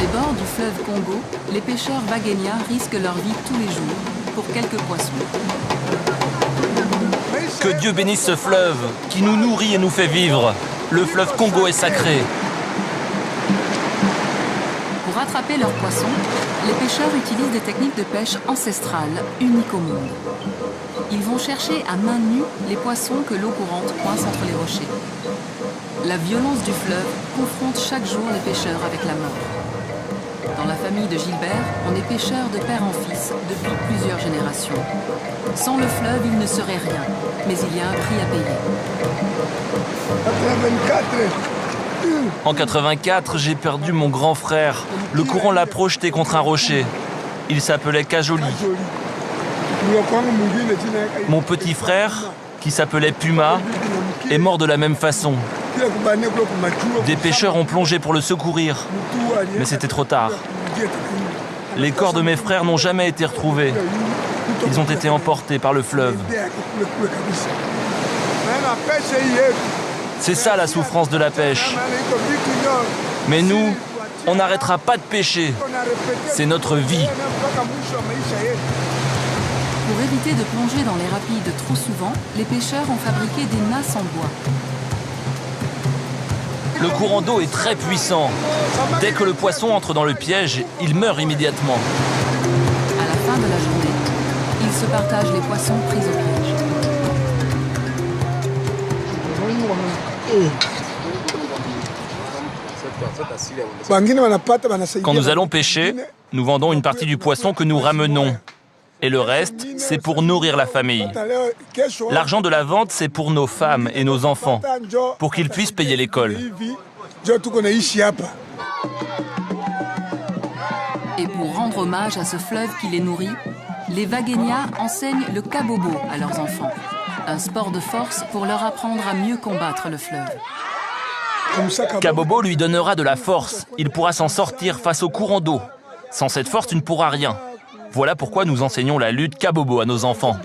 les bords du fleuve Congo, les pêcheurs Waguénia risquent leur vie tous les jours pour quelques poissons. Que Dieu bénisse ce fleuve qui nous nourrit et nous fait vivre. Le fleuve Congo est sacré. Pour attraper leurs poissons, les pêcheurs utilisent des techniques de pêche ancestrales, uniques au monde. Ils vont chercher à main nue les poissons que l'eau courante coince entre les rochers. La violence du fleuve confronte chaque jour les pêcheurs avec la mort. Dans la famille de Gilbert, on est pêcheur de père en fils depuis plusieurs générations. Sans le fleuve, il ne serait rien, mais il y a un prix à payer. En 84, j'ai perdu mon grand frère. Le courant l'a projeté contre un rocher. Il s'appelait Kajoli. Mon petit frère, qui s'appelait Puma, est mort de la même façon. Des pêcheurs ont plongé pour le secourir, mais c'était trop tard. Les corps de mes frères n'ont jamais été retrouvés. Ils ont été emportés par le fleuve. C'est ça la souffrance de la pêche. Mais nous, on n'arrêtera pas de pêcher. C'est notre vie. Pour éviter de plonger dans les rapides trop souvent, les pêcheurs ont fabriqué des nasses en bois. Le courant d'eau est très puissant. Dès que le poisson entre dans le piège, il meurt immédiatement. À la fin de la journée, ils se partagent les poissons pris au piège. Quand nous allons pêcher, nous vendons une partie du poisson que nous ramenons. Et le reste, c'est pour nourrir la famille. L'argent de la vente, c'est pour nos femmes et nos enfants, pour qu'ils puissent payer l'école. Et pour rendre hommage à ce fleuve qui les nourrit, les Waguénia enseignent le kabobo à leurs enfants. Un sport de force pour leur apprendre à mieux combattre le fleuve. Kabobo lui donnera de la force. Il pourra s'en sortir face au courant d'eau. Sans cette force, tu ne pourras rien. Voilà pourquoi nous enseignons la lutte Kabobo à nos enfants.